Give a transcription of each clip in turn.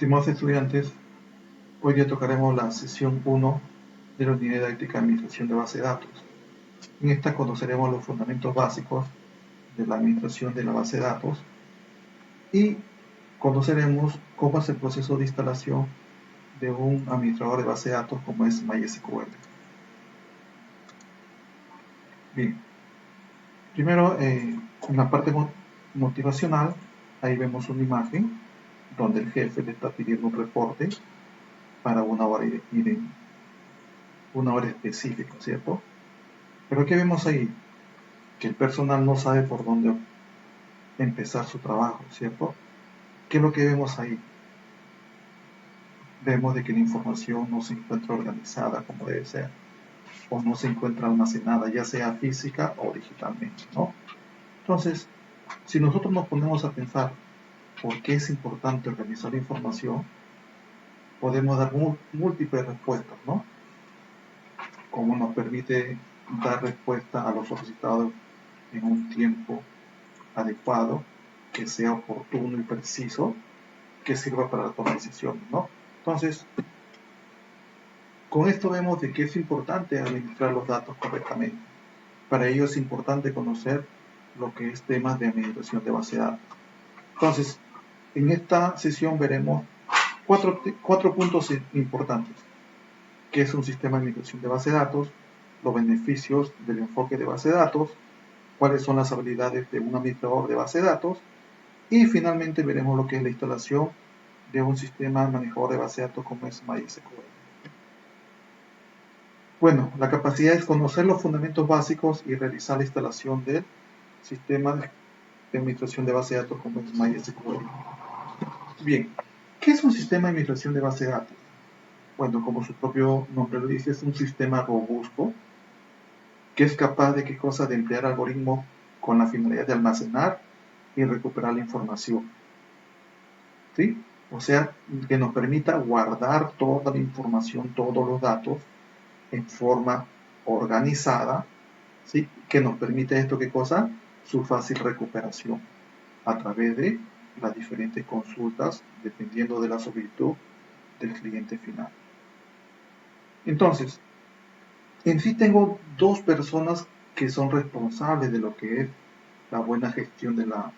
Estimados estudiantes, hoy día tocaremos la sesión 1 de la unidad didáctica de administración de base de datos. En esta conoceremos los fundamentos básicos de la administración de la base de datos y conoceremos cómo es el proceso de instalación de un administrador de base de datos como es MySQL. Bien, primero en la parte motivacional, ahí vemos una imagen donde el jefe le está pidiendo un reporte para una hora específica, ¿cierto? Pero ¿qué vemos ahí? Que el personal no sabe por dónde empezar su trabajo, ¿cierto? ¿Qué es lo que vemos ahí? Vemos de que la información no se encuentra organizada como debe ser, o no se encuentra almacenada, ya sea física o digitalmente, ¿no? Entonces, si nosotros nos ponemos a pensar por qué es importante organizar la información, podemos dar múltiples respuestas, ¿no? Como nos permite dar respuesta a los solicitados en un tiempo adecuado, que sea oportuno y preciso, que sirva para la toma de decisiones, ¿no? Entonces, con esto vemos de que es importante administrar los datos correctamente. Para ello es importante conocer lo que es temas de administración de base de datos. Entonces, en esta sesión veremos cuatro puntos importantes, que es un sistema de administración de base de datos, los beneficios del enfoque de base de datos, cuáles son las habilidades de un administrador de base de datos, y finalmente veremos lo que es la instalación de un sistema manejador de base de datos como es MySQL. Bueno, la capacidad es conocer los fundamentos básicos y realizar la instalación del sistema de administración de base de datos como es MySQL. Bien, ¿qué es un sistema de administración de base de datos? Bueno, como su propio nombre lo dice, es un sistema robusto que es capaz de de emplear algoritmos con la finalidad de almacenar y recuperar la información. ¿Sí? O sea, que nos permita guardar toda la información, todos los datos en forma organizada, ¿sí? Que nos permite esto, ¿qué cosa? Su fácil recuperación a través de las diferentes consultas, dependiendo de la solicitud del cliente final. Entonces, en sí tengo dos personas que son responsables de lo que es la buena gestión de la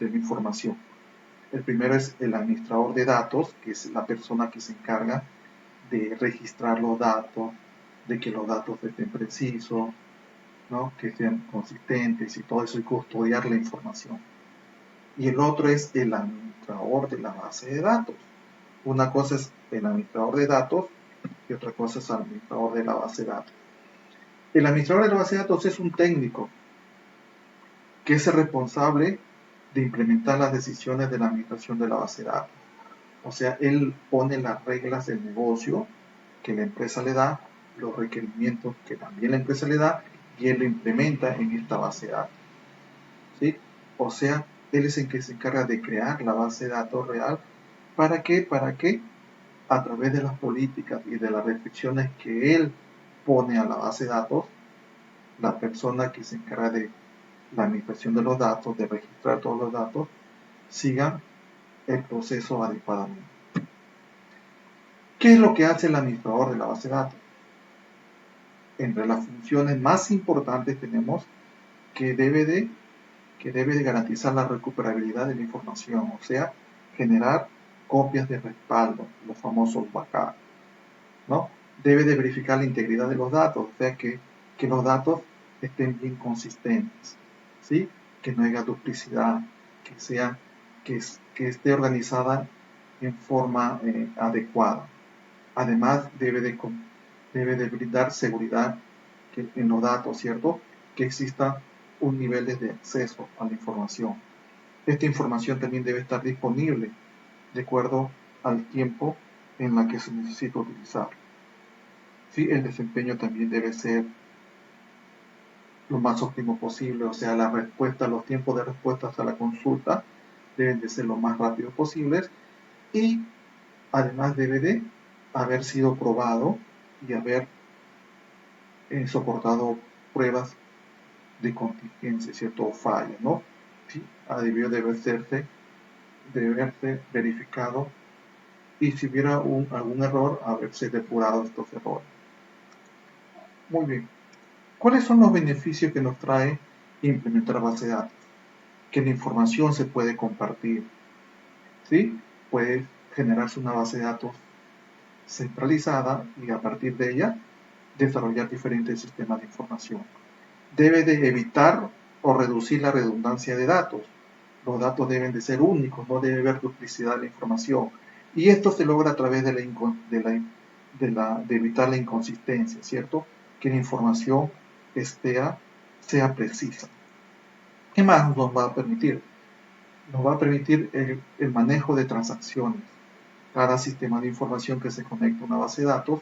información. El primero es el administrador de datos, que es la persona que se encarga de registrar los datos, de que los datos estén precisos, ¿no? Que sean consistentes y todo eso, y custodiar la información. Y el otro es el administrador de la base de datos. Una cosa es el administrador de datos y otra cosa es el administrador de la base de datos. El administrador de la base de datos es un técnico que es el responsable de implementar las decisiones de la administración de la base de datos. O sea, él pone las reglas del negocio que la empresa le da, los requerimientos que también la empresa le da, y él lo implementa en esta base de datos. ¿Sí? O sea, él es el que se encarga de crear la base de datos real. ¿Para qué? Para que a través de las políticas y de las restricciones que él pone a la base de datos, la persona que se encarga de la administración de los datos, de registrar todos los datos, siga el proceso adecuadamente. ¿Qué es lo que hace el administrador de la base de datos? Entre las funciones más importantes tenemos que debe de garantizar la recuperabilidad de la información, o sea, generar copias de respaldo, los famosos backup, ¿no? Debe de verificar la integridad de los datos, o sea, que los datos estén bien consistentes, ¿sí? Que no haya duplicidad, que esté organizada en forma adecuada. Además, debe de brindar seguridad en los datos, ¿cierto? Que exista un nivel de acceso a la información. Esta información también debe estar disponible de acuerdo al tiempo en la que se necesita utilizar. Sí, el desempeño también debe ser lo más óptimo posible, o sea, los tiempos de respuesta a la consulta deben de ser lo más rápidos posibles y además debe de haber sido probado y haber soportado pruebas de contingencia, ¿cierto? O falla, ¿no? Sí, debió de haberse verificado y si hubiera algún error, haberse depurado estos errores. Muy bien. ¿Cuáles son los beneficios que nos trae implementar base de datos? Que la información se puede compartir, ¿sí? Puede generarse una base de datos centralizada y a partir de ella desarrollar diferentes sistemas de información. Debe de evitar o reducir la redundancia de datos. Los datos deben de ser únicos, no debe haber duplicidad de la información. Y esto se logra a través de evitar la inconsistencia, ¿cierto? Que la información sea precisa. ¿Qué más nos va a permitir? Nos va a permitir el manejo de transacciones. Cada sistema de información que se conecta a una base de datos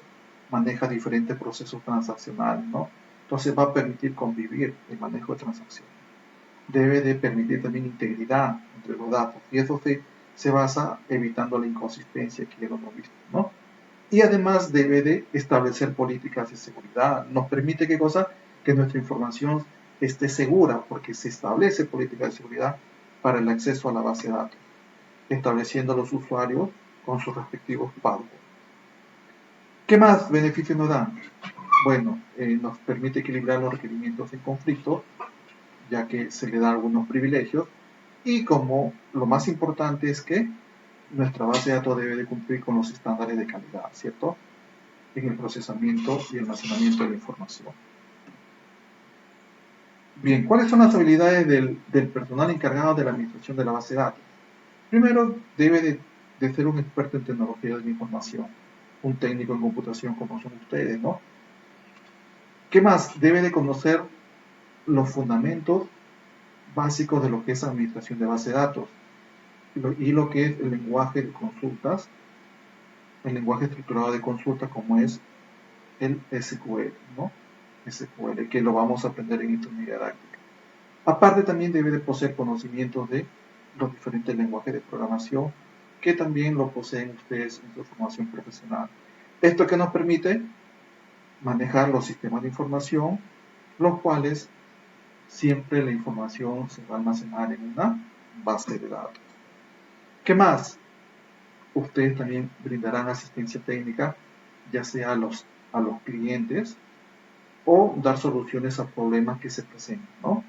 maneja diferentes procesos transaccionales, ¿no? Entonces va a permitir convivir el manejo de transacciones. Debe de permitir también integridad entre los datos y eso se basa evitando la inconsistencia que ya lo hemos visto, ¿no? Y además debe de establecer políticas de seguridad. Nos permite, ¿qué cosa? Que nuestra información esté segura porque se establece políticas de seguridad para el acceso a la base de datos, estableciendo a los usuarios con sus respectivos passwords. ¿Qué más beneficios nos dan? Bueno, nos permite equilibrar los requerimientos en conflicto, ya que se le da algunos privilegios, y como lo más importante es que nuestra base de datos debe de cumplir con los estándares de calidad, ¿cierto? En el procesamiento y almacenamiento de la información. Bien, ¿cuáles son las habilidades del personal encargado de la administración de la base de datos? Primero, debe de ser un experto en tecnología de la información, un técnico en computación como son ustedes, ¿no? ¿Qué más? Debe de conocer los fundamentos básicos de lo que es administración de base de datos y lo que es el lenguaje de consultas, el lenguaje estructurado de consulta como es el SQL, ¿no? SQL, que lo vamos a aprender en intermedia didáctica. Aparte también debe de poseer conocimientos de los diferentes lenguajes de programación que también lo poseen ustedes en su formación profesional. Esto que nos permite manejar los sistemas de información, los cuales siempre la información se va a almacenar en una base de datos. ¿Qué más? Ustedes también brindarán asistencia técnica, ya sea a los clientes o dar soluciones a problemas que se presenten, ¿no?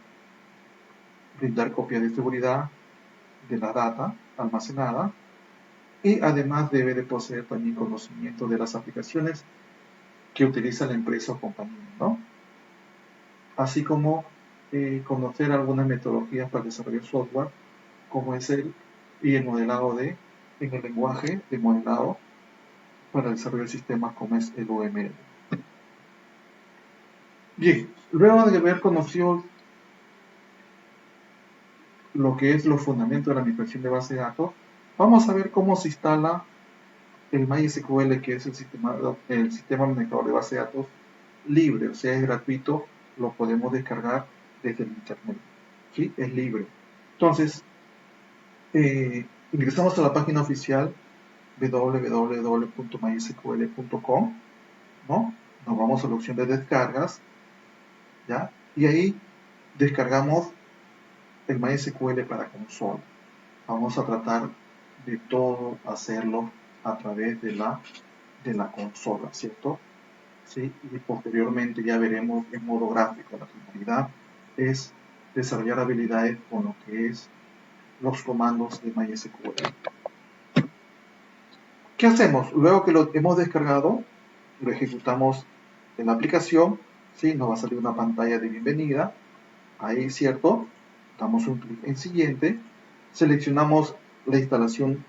Brindar copias de seguridad de la data almacenada y además debe de poseer también conocimiento de las aplicaciones que utiliza la empresa o compañía, ¿no? Así como conocer algunas metodologías para desarrollar software, como es el modelado en el lenguaje de modelado para desarrollar sistemas como es el UML. Bien, luego de haber conocido lo que es los fundamentos de la migración de base de datos, vamos a ver cómo se instala el MySQL, que es el sistema administrador de base de datos libre, o sea, es gratuito, lo podemos descargar desde el internet, ¿sí? Es libre. Entonces, ingresamos a la página oficial www.mysql.com, ¿no? Nos vamos a la opción de descargas, ¿ya? Y ahí descargamos el MySQL para consola. Vamos a tratar de todo hacerlo a través de la consola, ¿cierto? ¿Sí? Y posteriormente ya veremos en modo gráfico. La finalidad es desarrollar habilidades con lo que es los comandos de MySQL. ¿Qué hacemos? Luego que lo hemos descargado, lo ejecutamos en la aplicación, ¿sí? Nos va a salir una pantalla de bienvenida. Ahí, ¿cierto? Damos un clic en siguiente. Seleccionamos la instalación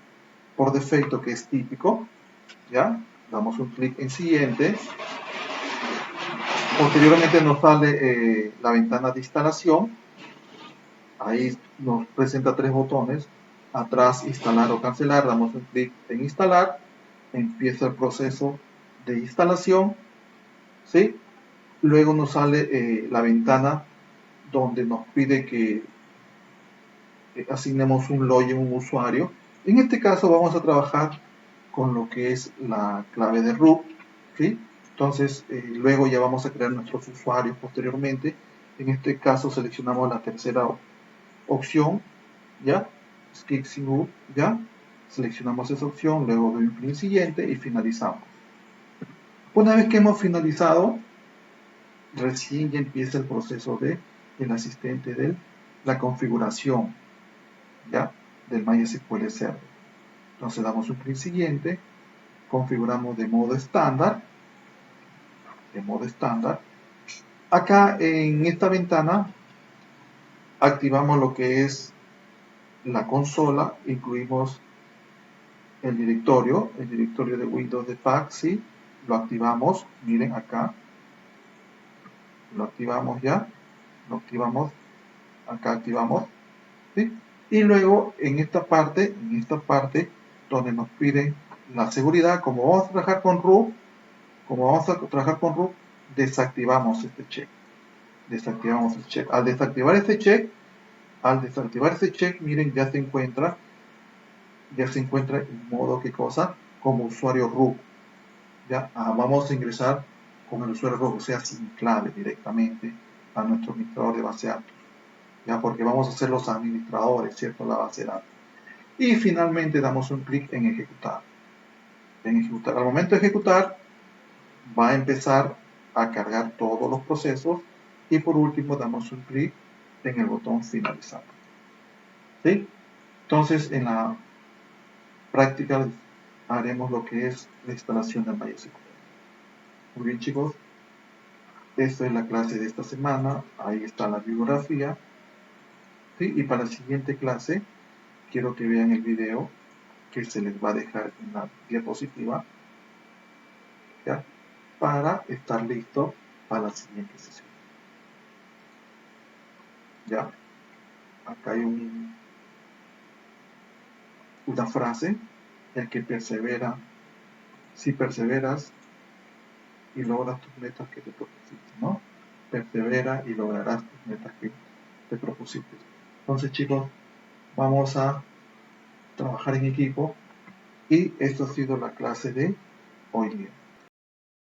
por defecto que es típico. ¿Ya? Damos un clic en siguiente. Posteriormente nos sale la ventana de instalación. Ahí nos presenta tres botones. Atrás, instalar o cancelar. Damos un clic en instalar. Empieza el proceso de instalación. ¿Sí? Luego nos sale la ventana donde nos pide que asignemos un login, un usuario. En este caso vamos a trabajar con lo que es la clave de root, ¿sí? Entonces, luego ya vamos a crear nuestros usuarios posteriormente. En este caso seleccionamos la tercera opción, ¿ya? Skip sin root, ¿ya? Seleccionamos esa opción, luego doy un clic siguiente y finalizamos. Una vez que hemos finalizado, recién ya empieza el proceso del asistente de la configuración, ¿ya? Del MySQL Server. Entonces damos un clic siguiente, configuramos de modo estándar, Acá en esta ventana activamos lo que es la consola, incluimos el directorio de Windows de Pack, ¿sí? Lo activamos, miren acá, lo activamos ya, lo activamos, acá activamos, ¿sí? Y luego en esta parte donde nos piden la seguridad, como vamos a trabajar con root, desactivamos este check. Desactivamos el check. Al desactivar este check, miren, ya se encuentra en modo, ¿qué cosa? Como usuario root. Ya, vamos a ingresar con el usuario root, o sea, sin clave directamente a nuestro administrador de base de datos. Ya, porque vamos a ser los administradores, ¿cierto? La base de datos. Y finalmente damos un clic en ejecutar. Al momento de ejecutar, va a empezar a cargar todos los procesos y por último damos un clic en el botón finalizar. ¿Sí? Entonces, en la práctica haremos lo que es la instalación de MySQL. Muy bien, chicos. Esta es la clase de esta semana. Ahí está la bibliografía. ¿Sí? Y para la siguiente clase, quiero que vean el video que se les va a dejar en la diapositiva, ¿ya? Para estar listo para la siguiente sesión. ¿Ya? Acá hay una frase: el que persevera, si perseveras y logras tus metas que te propusiste, ¿no? Persevera y lograrás tus metas que te propusiste. Entonces, chicos, vamos a trabajar en equipo y esto ha sido la clase de hoy día.